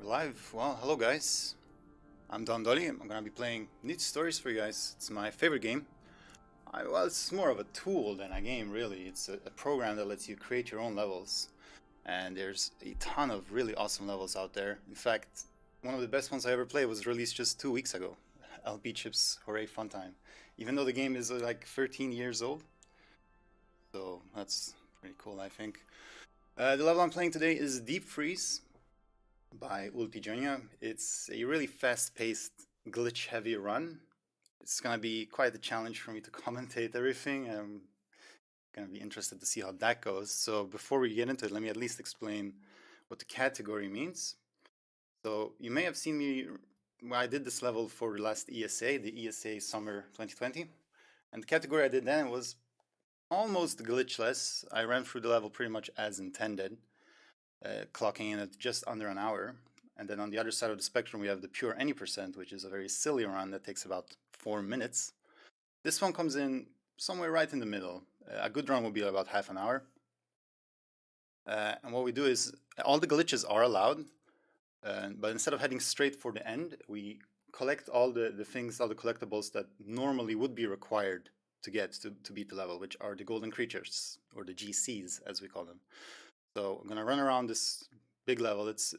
We're live. Well, hello guys. I'm Don Dolly. I'm gonna be playing Knytt Stories for you guys. It's my favorite game. Well, it's more of a tool than a game, really. It's a program that lets you create your own levels. And there's a ton of really awesome levels out there. In fact, one of the best ones I ever played was released just 2 weeks ago. LB Chips Hooray Fun Time. Even though the game is like 13 years old. So that's pretty cool, I think. The level I'm playing today is Deep Freeze by Ultigonio. It's a really fast-paced, glitch-heavy run. It's gonna be quite a challenge for me to commentate everything. I'm gonna be interested to see how that goes. So before we get into it, let me at least explain what the category means. So you may have seen me when I did this level for the last ESA, the ESA Summer 2020. And the category I did then was almost glitchless. I ran through the level pretty much as intended. Clocking in at just under an hour. And then on the other side of the spectrum, we have the pure any %, which is a very silly run that takes about 4 minutes. This one comes in somewhere right in the middle. A good run will be about half an hour. And what we do is, all the glitches are allowed, but instead of heading straight for the end, we collect all the things, all the collectibles that normally would be required to get to beat the level, which are the golden creatures, or the GCs, as we call them. So I'm gonna run around this big level. It's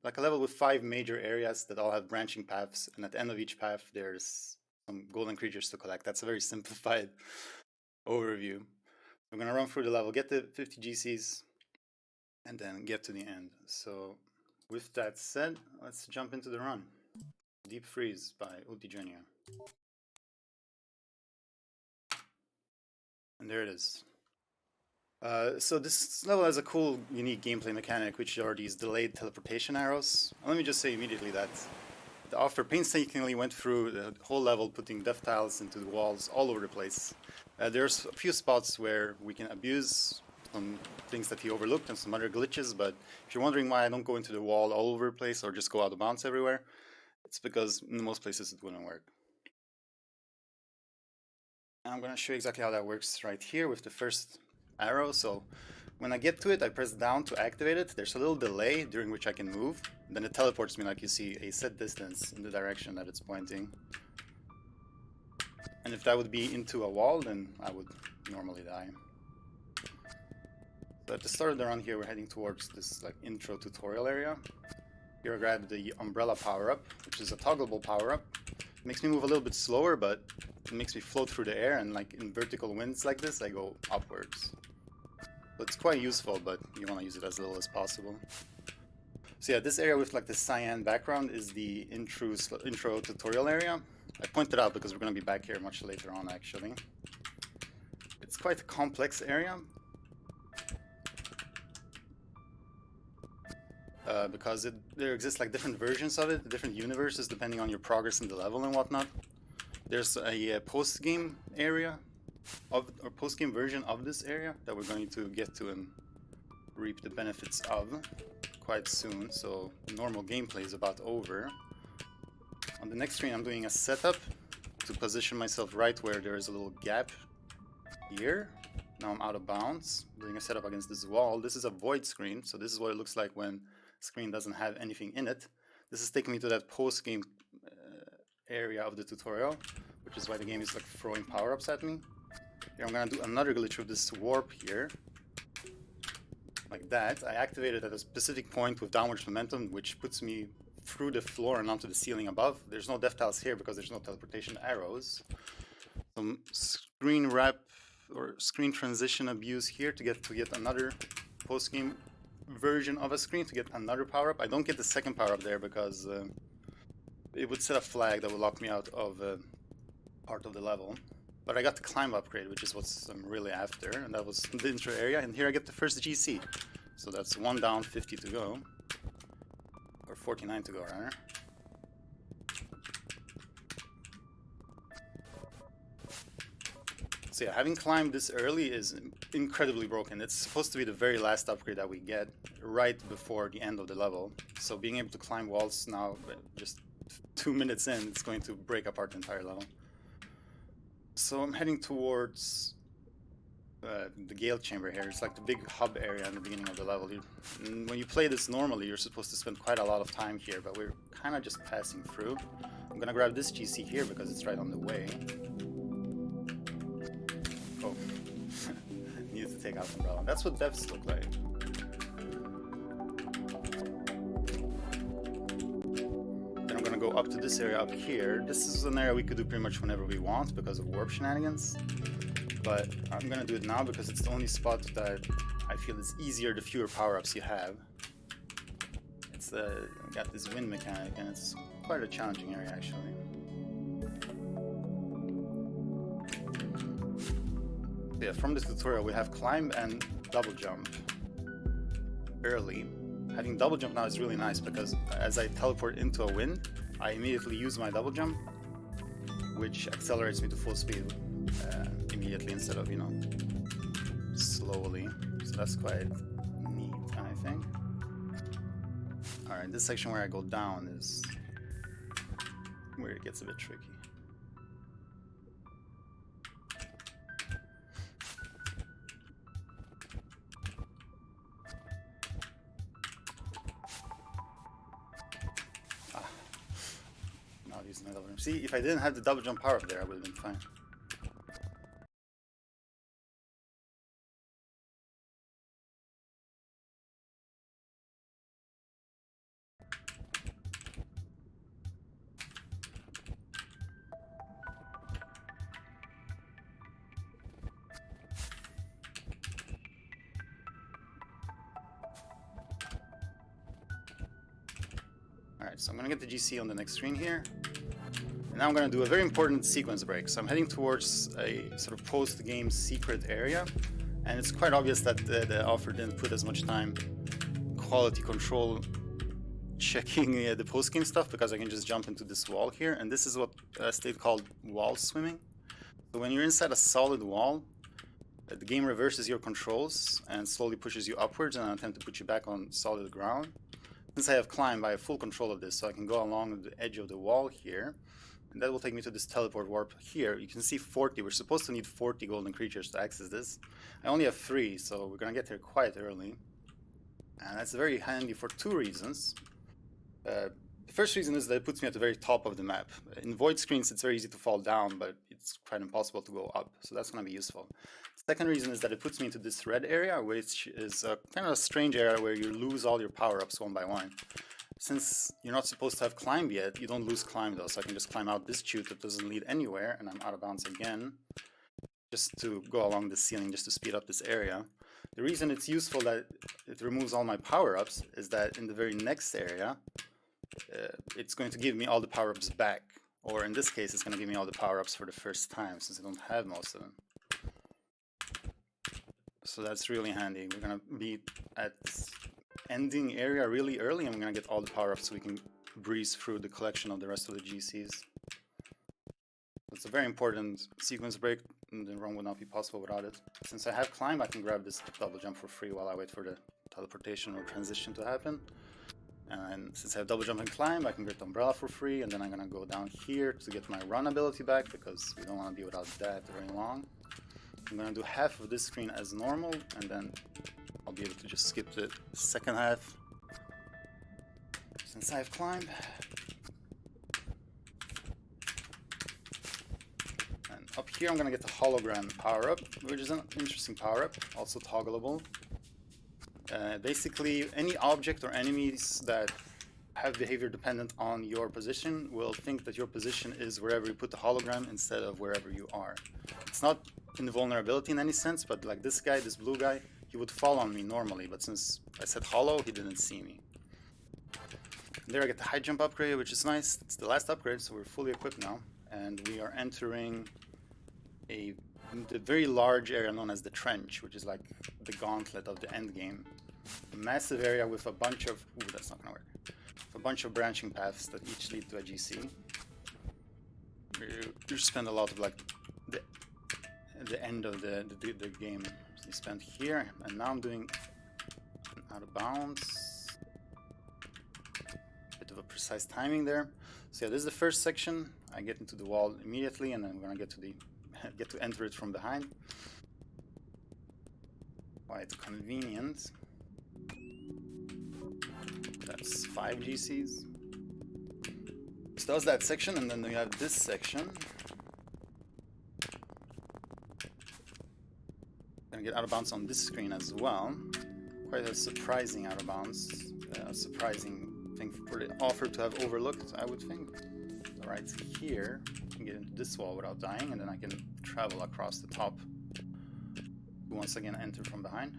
like a level with 5 major areas that all have branching paths, and at the end of each path there's some golden creatures to collect. That's a very simplified overview. I'm gonna run through the level, get the 50 GCs, and then get to the end. So with that said, let's jump into the run. Deep Freeze by Ultigonio. And there it is. So this level has a cool, unique gameplay mechanic, which are these delayed teleportation arrows. Let me just say immediately that the author painstakingly went through the whole level, putting death tiles into the walls all over the place. There's a few spots where we can abuse some things that he overlooked and some other glitches, but if you're wondering why I don't go into the wall all over the place or just go out of bounds everywhere, it's because in most places it wouldn't work. I'm going to show you exactly how that works right here with the first arrow. So when I get to it, I press down to activate it. There's a little delay during which I can move. Then it teleports me, like you see, a set distance in the direction that it's pointing. And if that would be into a wall, then I would normally die. So at the start of the run here, we're heading towards this like intro tutorial area. Here I grab the umbrella power-up, which is a toggleable power-up. It makes me move a little bit slower, but it makes me float through the air, and like in vertical winds like this, I go upwards. So it's quite useful, but you want to use it as little as possible. So yeah, this area with like the cyan background is the intro tutorial area. I pointed out because we're going to be back here much later on, actually. It's quite a complex area. Because there exists like different versions of it, different universes depending on your progress in the level and whatnot. There's a post-game area or post-game version of this area that we're going to get to and reap the benefits of quite soon. So normal gameplay is about over. On the next screen, I'm doing a setup to position myself right where there is a little gap here. Now I'm out of bounds, doing a setup against this wall. This is a void screen, so this is what it looks like when screen doesn't have anything in it. This is taking me to that post-game area of the tutorial, which is why the game is like throwing power-ups at me. Here I'm gonna do another glitch with this warp here, like that. I activate it at a specific point with downwards momentum, which puts me through the floor and onto the ceiling above. There's no death tiles here because there's no teleportation arrows. Some screen wrap or screen transition abuse here to get another post-game version of a screen to get another power-up. I don't get the second power-up there because it would set a flag that would lock me out of part of the level. But I got the climb upgrade, which is what I'm really after, and that was the intro area. And here I get the first GC. So that's 1 down, 50 to go. Or 49 to go, rather. So yeah, having climbed this early is incredibly broken. It's supposed to be the very last upgrade that we get right before the end of the level. So being able to climb walls now, just 2 minutes in, it's going to break apart the entire level. So I'm heading towards the Gale Chamber here. It's like the big hub area in the beginning of the level. When you play this normally, you're supposed to spend quite a lot of time here, but we're kind of just passing through. I'm gonna grab this GC here because it's right on the way. Oh, needs to take out the umbrella. That's what depths look like. Then I'm gonna go up to this area up here. This is an area we could do pretty much whenever we want because of warp shenanigans. But I'm gonna do it now because it's the only spot that I feel is easier the fewer power-ups you have. It's got this wind mechanic and it's quite a challenging area actually. Yeah, from this tutorial we have climb and double jump early. Having double jump now is really nice because as I teleport into a wind, I immediately use my double jump, which accelerates me to full speed. Immediately instead of, you know, slowly. So that's quite neat, I think. Alright, this section where I go down is where it gets a bit tricky. Now I'm using my double jump. See, if I didn't have the double jump power up there, I would have been fine. Alright, so I'm going to get the GC on the next screen here. And now I'm going to do a very important sequence break. So I'm heading towards a sort of post-game secret area. And it's quite obvious that the author didn't put as much time quality control checking the post-game stuff because I can just jump into this wall here. And this is what State called wall swimming. So when you're inside a solid wall, the game reverses your controls and slowly pushes you upwards in an attempt to put you back on solid ground. Since I have climbed, I have full control of this, so I can go along the edge of the wall here. And that will take me to this teleport warp here. You can see 40. We're supposed to need 40 golden creatures to access this. I only have 3, so we're going to get here quite early. And that's very handy for 2 reasons. The first reason is that it puts me at the very top of the map. In void screens, it's very easy to fall down, but it's quite impossible to go up, so that's going to be useful. Second reason is that it puts me into this red area, which is kind of a strange area where you lose all your power-ups one by one. Since you're not supposed to have climbed yet, you don't lose climb though, so I can just climb out this chute that doesn't lead anywhere, and I'm out of bounds again, just to go along the ceiling, just to speed up this area. The reason it's useful that it removes all my power-ups is that in the very next area, it's going to give me all the power-ups back. Or in this case, it's going to give me all the power-ups for the first time, since I don't have most of them. So that's really handy. We're going to be at ending area really early, and we're going to get all the power-ups so we can breeze through the collection of the rest of the GCs. It's a very important sequence break, and the run would not be possible without it. Since I have climb, I can grab this double jump for free while I wait for the teleportation or transition to happen. And since I have double jump and climb, I can get the umbrella for free, and then I'm gonna go down here to get my run ability back because we don't want to be without that very long. I'm gonna do half of this screen as normal, and then I'll be able to just skip the second half since I have climbed. And up here I'm gonna get the hologram power up, which is an interesting power up, also toggleable. Basically, any object or enemies that have behavior dependent on your position will think that your position is wherever you put the hologram instead of wherever you are. It's not invulnerability in any sense, but like this guy, this blue guy, he would fall on me normally, but since I said hollow, he didn't see me. And there I get the high jump upgrade, which is nice. It's the last upgrade, so we're fully equipped now. And we are entering the very large area known as the Trench, which is like the gauntlet of the end game. A massive area with a bunch of... Ooh, that's not gonna work. A bunch of branching paths that each lead to a GC. You spend a lot of like the end of the game. So you spend here, and now I'm doing out of bounds. Bit of a precise timing there. So yeah, this is the first section. I get into the wall immediately, and then I'm gonna get to enter it from behind. quite convenient. That's 5 GCs. So that was that section, and then we have this section. Gonna get out of bounds on this screen as well. Quite a surprising out of bounds. Surprising thing for the offer to have overlooked, I would think. Right here, I can get into this wall without dying, and then I can travel across the top. Once again, enter from behind.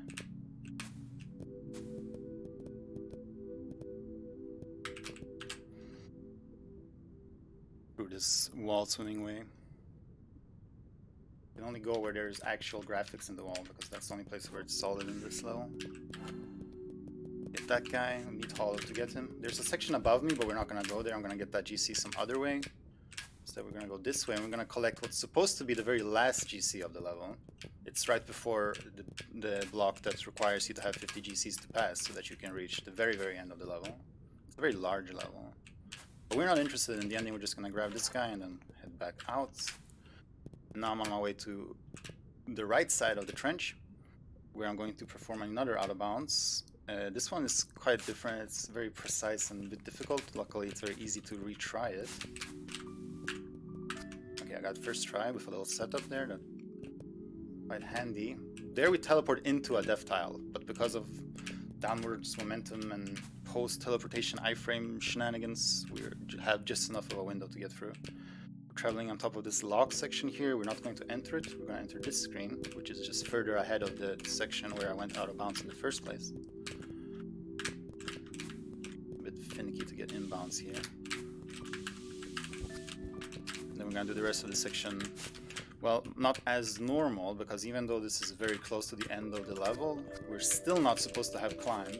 Through this wall swimming way. You can only go where there's actual graphics in the wall, because that's the only place where it's solid in this level. Get that guy, we need Hollow to get him. There's a section above me, but we're not gonna go there. I'm gonna get that GC some other way. Instead we're gonna go this way, and we're gonna collect what's supposed to be the very last GC of the level. It's right before the block that requires you to have 50 GCs to pass, so that you can reach the very, very end of the level. It's a very large level. But we're not interested in the ending, we're just gonna grab this guy and then head back out. Now I'm on my way to the right side of the trench, where I'm going to perform another out of bounds. This one is quite different, it's very precise and a bit difficult. Luckily it's very easy to retry it. Okay, I got first try with a little setup there, that's quite handy. There we teleport into a death tile, but because of downwards momentum and post-teleportation iframe shenanigans, we have just enough of a window to get through. We're traveling on top of this log section here. We're not going to enter it, we're going to enter this screen, which is just further ahead of the section where I went out of bounds in the first place. A bit finicky to get inbounds here. And then we're going to do the rest of the section, well, not as normal, because even though this is very close to the end of the level, we're still not supposed to have climb.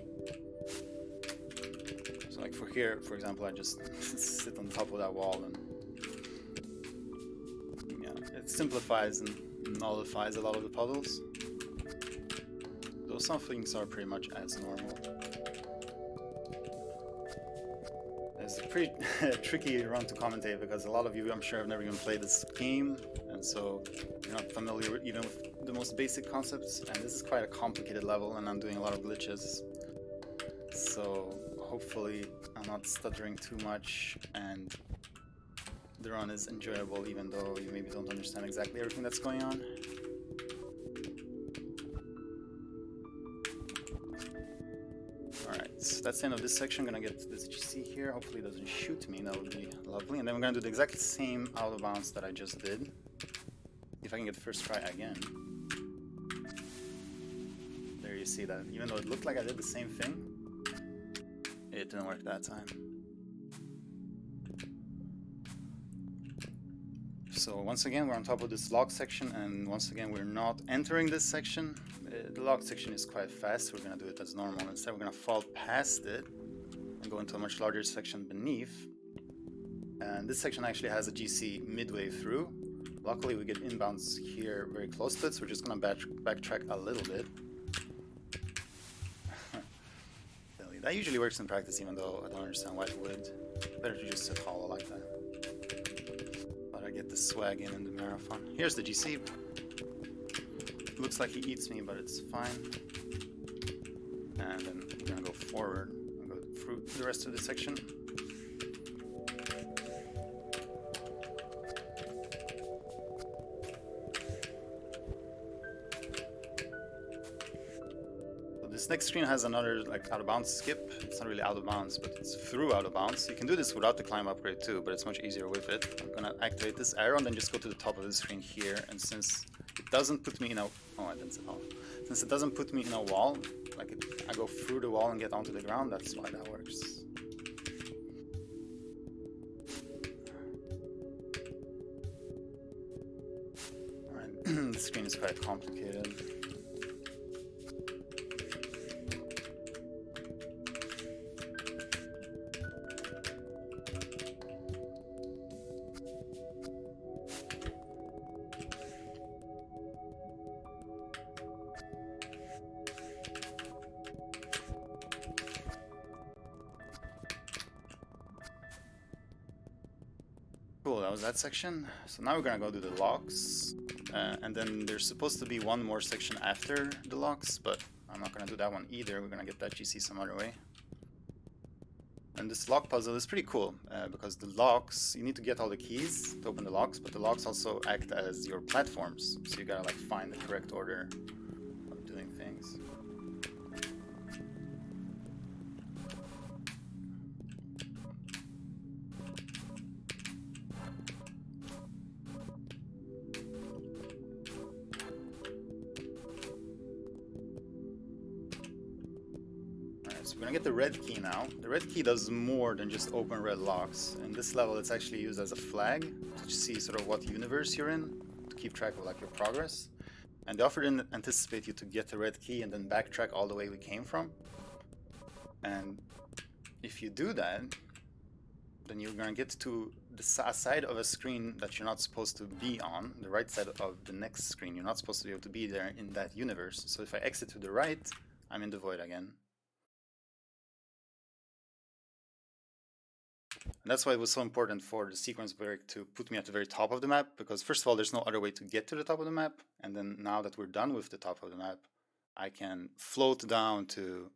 So like for here, for example, I just sit on top of that wall, and yeah, it simplifies and nullifies a lot of the puzzles. Though some things are pretty much as normal. It's a pretty tricky run to commentate, because a lot of you, I'm sure, have never even played this game, and so you're not familiar even with the most basic concepts, and this is quite a complicated level, and I'm doing a lot of glitches. So hopefully I'm not stuttering too much, and the run is enjoyable, even though you maybe don't understand exactly everything that's going on. Alright, so that's the end of this section. I'm gonna get this GC here. Hopefully it doesn't shoot me, that would be lovely. And then we're gonna do the exact same out of bounds that I just did. If I can get first try again. There you see that. Even though it looked like I did the same thing, it didn't work that time. So once again, we're on top of this log section, and once again, we're not entering this section. The log section is quite fast, we're gonna do it as normal. Instead, we're gonna fall past it and go into a much larger section beneath. And this section actually has a GC midway through. Luckily, we get inbounds here very close to it, so we're just gonna backtrack a little bit. That usually works in practice, even though I don't understand why it would. Better to just sit hollow like that. But I get the swag in the marathon. Here's the GC. Looks like he eats me, but it's fine. And then we're gonna go forward and go through the rest of the section. So this next screen has another like out of bounds skip. It's not really out of bounds, but it's through out of bounds. You can do this without the climb upgrade too, but it's much easier with it. I'm gonna activate this arrow and then just go to the top of the screen here, and since it doesn't put me in a... oh, I didn't set off. Since it doesn't put me in a wall, like I go through the wall and get onto the ground, that's why that works. Alright, the screen is quite complicated. Cool, that was that section. So now we're gonna go do the logs. And then there's supposed to be one more section after the locks, but I'm not gonna do that one either. We're gonna get that GC some other way. And this lock puzzle is pretty cool, because the locks, you need to get all the keys to open the locks, but the locks also act as your platforms, so you gotta like find the correct order of doing things. So we're gonna get the red key now. The red key does more than just open red locks. In this level, it's actually used as a flag to see sort of what universe you're in, to keep track of like your progress. And the offer didn't anticipate you to get the red key and then backtrack all the way we came from. And if you do that, then you're gonna get to the side of a screen that you're not supposed to be on, the right side of the next screen. You're not supposed to be able to be there in that universe. So if I exit to the right, I'm in the void again. And that's why it was so important for the sequence break to put me at the very top of the map, because first of all, there's no other way to get to the top of the map. And then now that we're done with the top of the map, I can float down to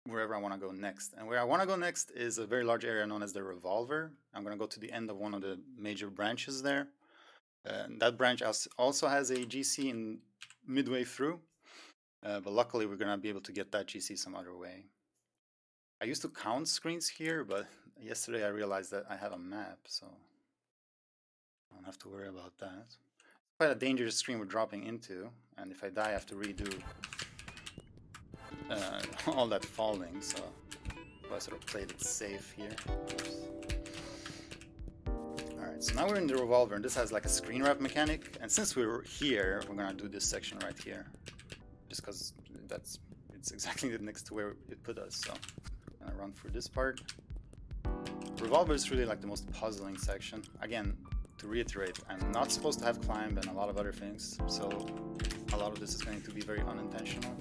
wherever I want to go next. And where I want to go next is a very large area known as the Revolver. I'm going to go to the end of one of the major branches there. And that branch also has a GC in midway through. But luckily, we're going to be able to get that GC some other way. I used to count screens here, but yesterday I realized that I have a map, so I don't have to worry about that. It's quite a dangerous screen we're dropping into, and if I die, I have to redo all that falling, so I sort of played it safe here. Alright, so now we're in the Revolver, and this has like a screen wrap mechanic, and since we're here, we're gonna do this section right here, just because it's exactly next to where it put us, so I'm gonna run through this part. Revolver is really like the most puzzling section. Again, to reiterate, I'm not supposed to have climb and a lot of other things, so a lot of this is going to be very unintentional.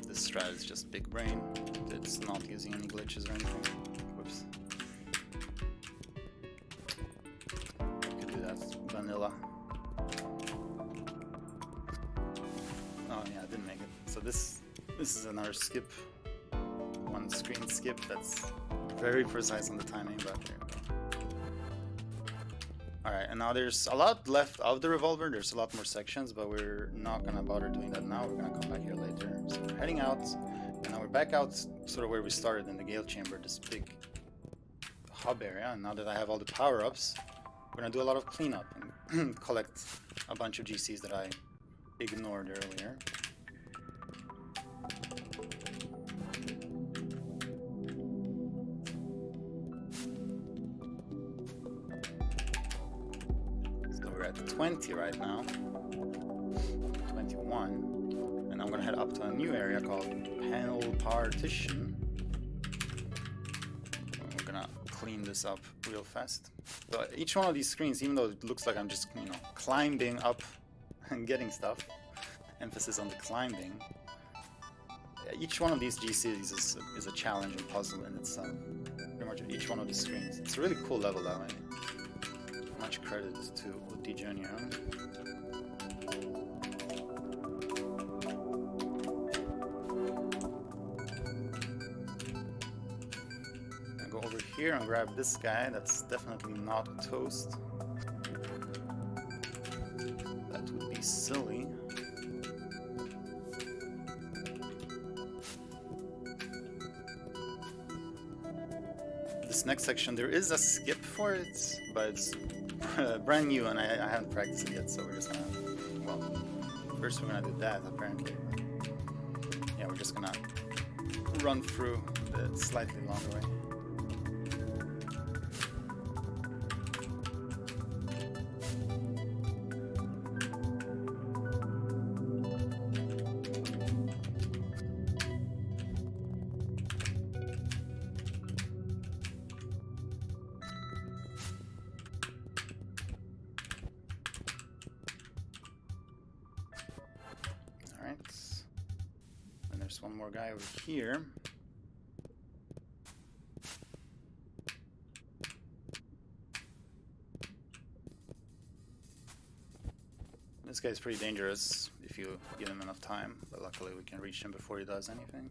This strat is just big brain. It's not using any glitches or anything. Whoops. Vanilla. Oh yeah, I didn't make it. So this is another skip. One screen skip that's very precise on the timing, but there we go. Alright, and now there's a lot left of the Revolver. There's a lot more sections, but we're not gonna bother doing that now. We're gonna come back here later. So we're heading out, and now we're back out sort of where we started in the Gale Chamber, this big hub area. And now that I have all the power-ups, we're gonna do a lot of cleanup and collect a bunch of GCs that I ignored earlier. So we're at 20 right now, 21, and I'm gonna head up to a new area called Panel Partition. We're gonna clean this up real fast. So each one of these screens, even though it looks like I'm just, climbing up and getting stuff, emphasis on the climbing, each one of these GCs is a challenge and puzzle in itself. Pretty much each one of the screens. It's a really cool level that way. Much credit to Ultigonio. Over here and grab this guy. That's definitely not a toast. That would be silly. This next section, there is a skip for it, but it's brand new and I haven't practiced it yet, so we're just gonna, well, first we're gonna do that apparently. Yeah, we're just gonna run through the slightly longer way. one more guy over here. This guy's pretty dangerous if you give him enough time, but luckily we can reach him before he does anything.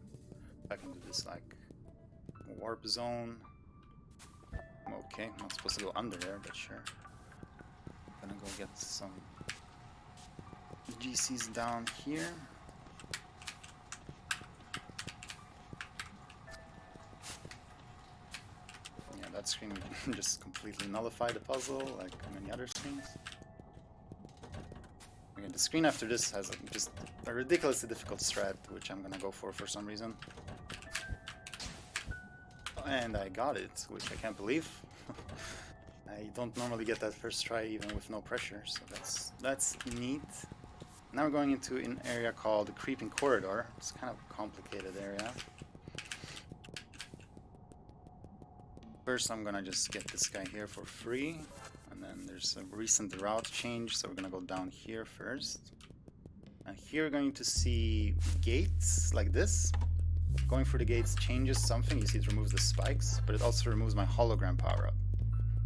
I can do this like warp zone. Okay, I'm not supposed to go under there, but sure. I'm gonna go get some GCs down here. Yeah, that screen just completely nullified the puzzle like many other screens. Okay, the screen after this has just a ridiculously difficult strat, which I'm gonna go for some reason. And I got it, which I can't believe. I don't normally get that first try even with no pressure, so that's neat. Now we're going into an area called the Creeping Corridor. It's kind of a complicated area. First I'm gonna just get this guy here for free, and then there's a recent route change, so we're gonna go down here first. And here we're going to see gates like this. Going through the gates changes something. You see it removes the spikes, but it also removes my hologram power-up.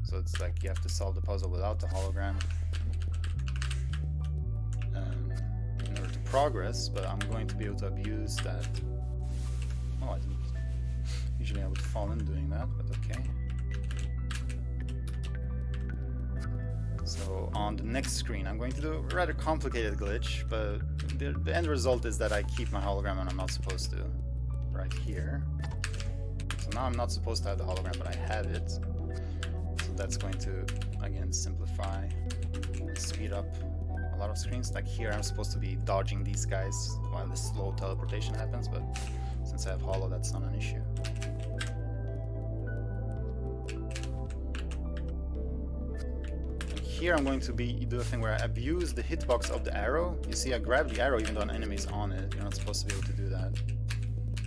So it's like you have to solve the puzzle without the hologram in order to progress, but I'm going to be able to abuse that. Oh, I didn't. Usually I would fall in doing that, but okay. So on the next screen I'm going to do a rather complicated glitch, but the end result is that I keep my hologram when I'm not supposed to. Right here. So now I'm not supposed to have the hologram, but I have it. So that's going to, again, simplify, speed up a lot of screens. Like here I'm supposed to be dodging these guys while the slow teleportation happens, but since I have holo, that's not an issue. And here I'm going to do a thing where I abuse the hitbox of the arrow. You see, I grab the arrow even though an enemy's on it. You're not supposed to be able to do that.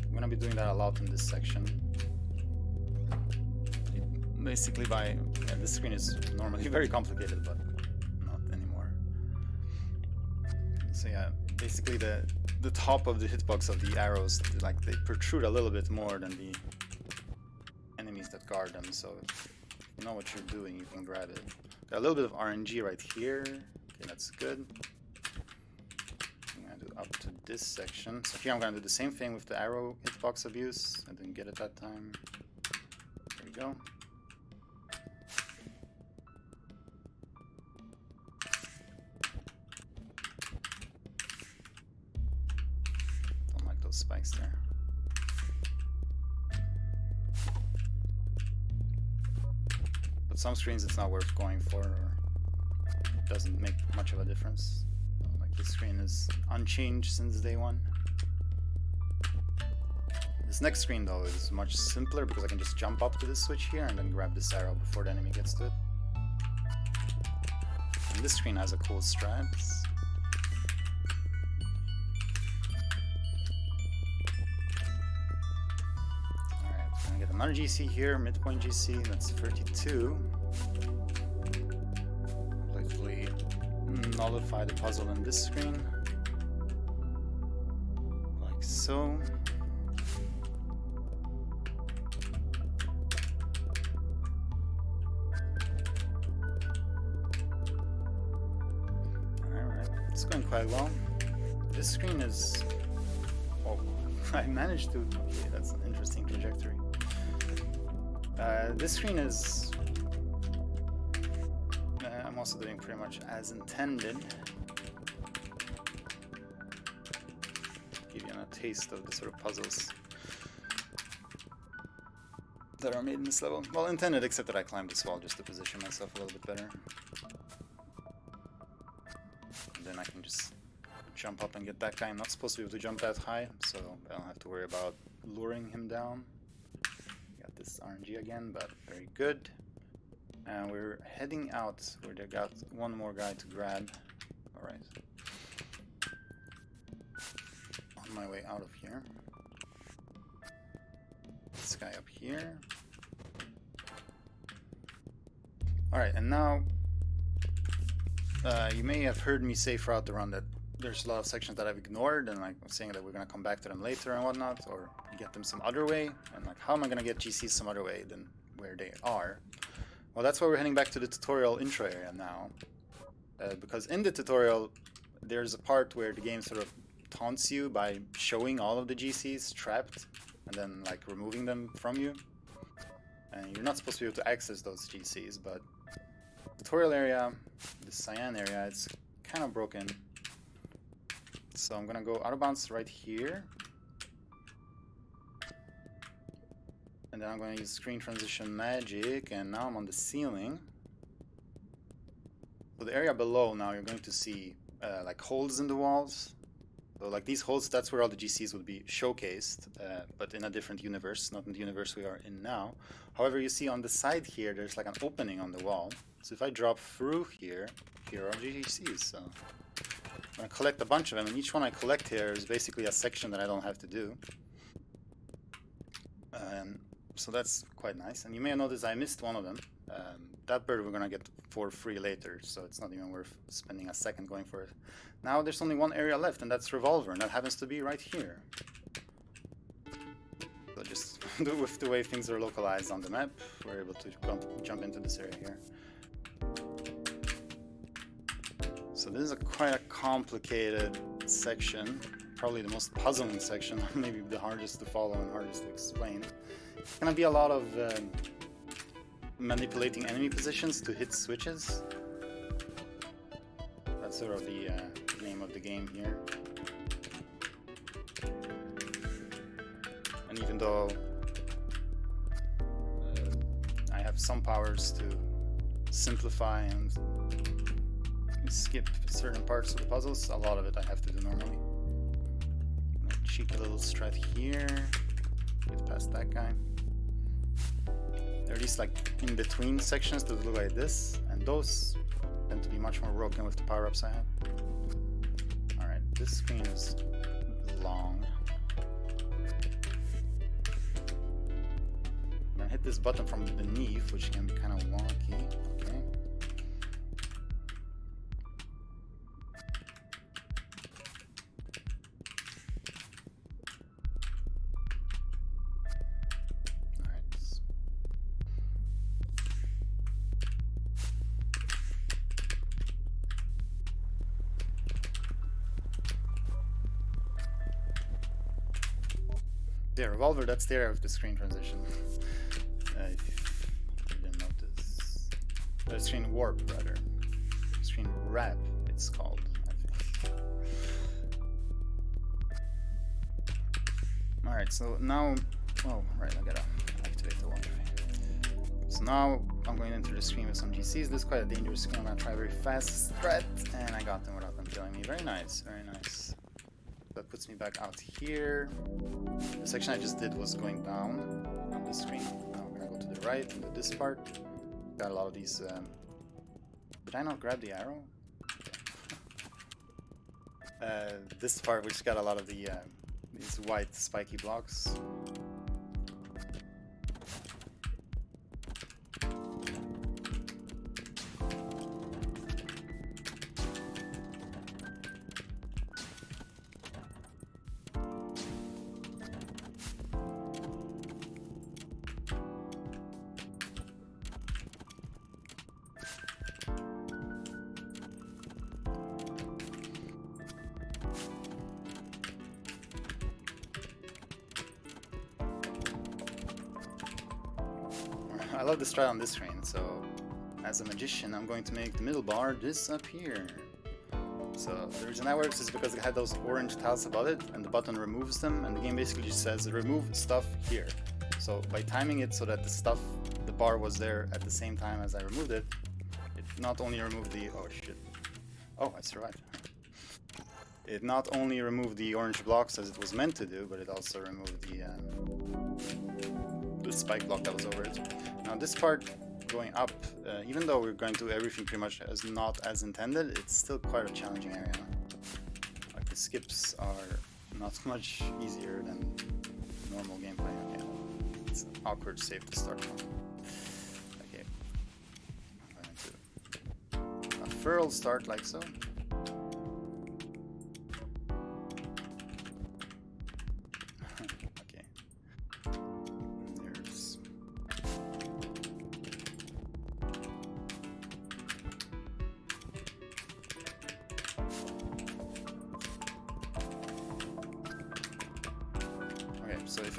I'm gonna be doing that a lot in this section. Basically this screen is normally very complicated, but not anymore. So yeah, basically the top of the hitbox of the arrows, like they protrude a little bit more than the enemies that guard them, so if you know what you're doing, you can grab it. Got a little bit of RNG right here. Okay, that's good. Up to this section. So here I'm going to do the same thing with the arrow hitbox abuse. I didn't get it that time. There we go. Don't like those spikes there. But some screens it's not worth going for, or it doesn't make much of a difference. The screen is unchanged since day one. This next screen though is much simpler because I can just jump up to this switch here and then grab this arrow before the enemy gets to it. And this screen has a cool strat. Alright, I'm gonna get another GC here, midpoint GC, that's 32. Hopefully nullify the puzzle in this screen, like so. Alright, it's going quite well. This screen is... Oh, I managed to... Okay, that's an interesting trajectory. This screen is... I'm also doing pretty much as intended. Give you a taste of the sort of puzzles that are made in this level. Well, intended, except that I climbed this wall just to position myself a little bit better. And then I can just jump up and get that guy. I'm not supposed to be able to jump that high, so I don't have to worry about luring him down. Got this RNG again, but very good. And we're heading out where they got one more guy to grab. Alright. On my way out of here. This guy up here. Alright, and now you may have heard me say throughout the run that there's a lot of sections that I've ignored and like saying that we're gonna come back to them later and whatnot, or get them some other way. And like, how am I gonna get GCs some other way than where they are? Well, that's why we're heading back to the tutorial intro area now, because in the tutorial there's a part where the game sort of taunts you by showing all of the GCs trapped and then like removing them from you. And you're not supposed to be able to access those GCs, but tutorial area, the cyan area, it's kind of broken. So I'm gonna go out of bounds right here. And then I'm gonna use screen transition magic, and now I'm on the ceiling. So the area below now, you're going to see like holes in the walls. So like these holes, that's where all the GCs would be showcased, but in a different universe, not in the universe we are in now. However, you see on the side here, there's like an opening on the wall. So if I drop through here, here are GCs. So I'm gonna collect a bunch of them, and each one I collect here is basically a section that I don't have to do. So that's quite nice. And you may have noticed I missed one of them. That bird we're gonna get for free later, so it's not even worth spending a second going for it. Now there's only one area left, and that's Revolver, and that happens to be right here. So just with the way things are localized on the map, we're able to jump into this area here. So this is quite a complicated section, probably the most puzzling section, maybe the hardest to follow and hardest to explain. It's gonna be a lot of manipulating enemy positions to hit switches. That's sort of the name of the game here. And even though I have some powers to simplify and skip certain parts of the puzzles, a lot of it I have to do normally. Cheeky little strat here. Get past that guy. There are these like in between sections that look like this, and those tend to be much more broken with the power-ups I have. Alright, this screen is long. I'm gonna hit this button from beneath, which can be kind of wonky. Okay. Yeah, Revolver, that's the area of the screen transition. If you didn't notice. Screen warp, rather. Screen wrap, it's called, I think. Alright, so now... Oh, right, I gotta activate the water. So now I'm going into the screen with some GCs. This is quite a dangerous screen. I'm gonna try a very fast strat, and I got them without them killing me. Very nice, very nice. That puts me back out here. The section I just did was going down on the screen. Now we're gonna go to the right and do this part. Got a lot of these. Did I not grab the arrow? This part, which got a lot of the these white spiky blocks. I love this strat on this screen, so as a magician I'm going to make the middle bar disappear. So the reason that works is because it had those orange tiles above it, and the button removes them, and the game basically just says remove stuff here. So by timing it so that the bar was there at the same time as I removed it, it not only removed the... oh shit. Oh, I survived. It not only removed the orange blocks as it was meant to do, but it also removed the spike block that was over it. Now this part going up, even though we're going to do everything pretty much as not as intended, it's still quite a challenging area. Like the skips are not much easier than normal gameplay. Okay, it's an awkward save to start from. Okay, I'm going to a furl start like so.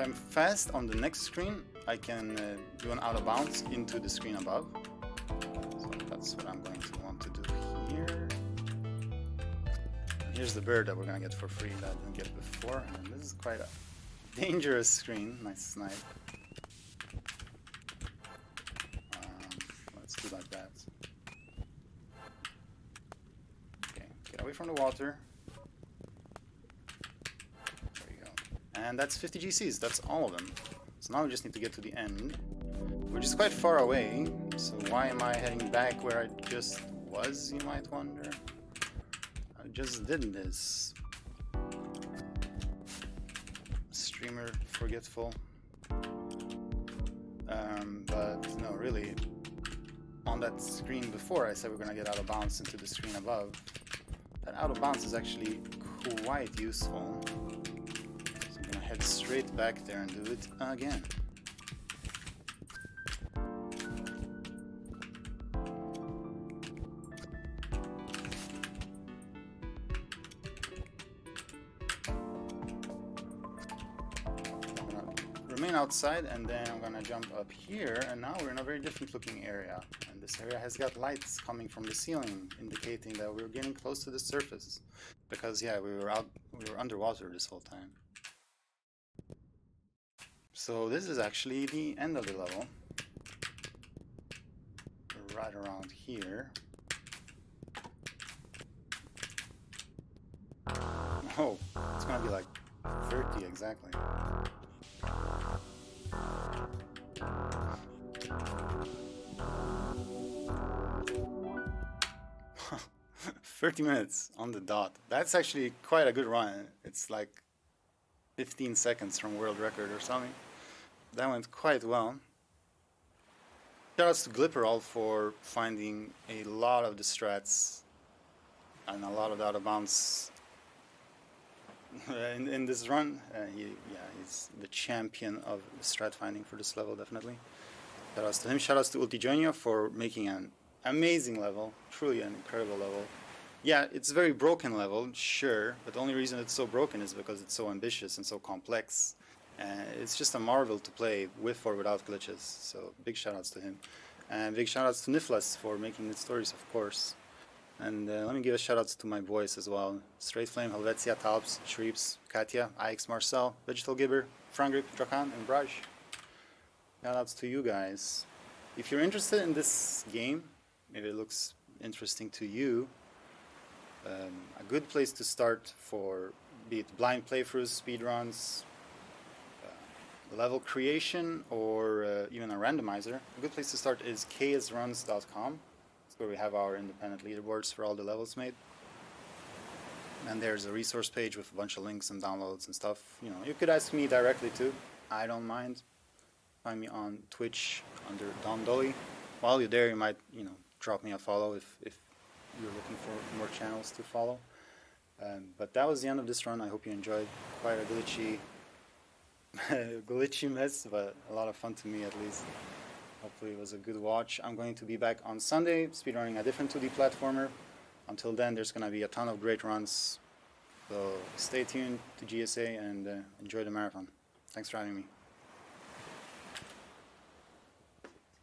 I'm fast on the next screen, I can do an out of bounds into the screen above. So that's what I'm going to want to do here. And here's the bird that we're going to get for free that I didn't get before. And this is quite a dangerous screen. Nice snipe. Let's do like that. Okay, get away from the water. There we go. And that's 50 GCs, that's all of them. So now we just need to get to the end. We're just quite far away, so why am I heading back where I just was, you might wonder? I just did this. Streamer forgetful. But no, really, on that screen before I said we're gonna get out of bounds into the screen above. That out of bounds is actually quite useful. So I'm gonna head straight back there and do it again. Remain outside, and then I'm gonna jump up here, and now we're in a very different looking area, and this area has got lights coming from the ceiling indicating that we're getting close to the surface, because yeah, we were underwater this whole time. So this is actually the end of the level. We're right around here. Oh, it's gonna be like 30 exactly. 30 minutes on the dot. That's actually quite a good run. It's like 15 seconds from world record or something. That went quite well. Shoutouts to Glipperall for finding a lot of the strats and a lot of the out of bounds in this run. He's the champion of strat finding for this level, definitely. Shoutouts to him. Shoutouts to Ultigonio for making an amazing level, truly an incredible level. Yeah, it's a very broken level, sure, but the only reason it's so broken is because it's so ambitious and so complex. It's just a marvel to play with or without glitches, so big shoutouts to him. And big shoutouts to Niflas for making the stories, of course. And let me give a shoutouts to my boys as well. Straight Flame, Helvetia, Talps, Shreeps, Katya, IX Marcel, Vegetal Gibber, Frangrip, Drakan, and Braj. Shoutouts to you guys. If you're interested in this game, maybe it looks interesting to you, a good place to start for be it blind playthroughs, speedruns, level creation, or even a randomizer. A good place to start is ksruns.com. It's where we have our independent leaderboards for all the levels made. And there's a resource page with a bunch of links and downloads and stuff. You know, you could ask me directly too. I don't mind. Find me on Twitch under Don Dolly. While you're there, you might, drop me a follow if you're looking for more channels to follow. But that was the end of this run. I hope you enjoyed. Quite a glitchy mess, but a lot of fun to me at least. Hopefully it was a good watch. I'm going to be back on Sunday, speedrunning a different 2D platformer. Until then, there's going to be a ton of great runs. So stay tuned to GSA and enjoy the marathon. Thanks for having me.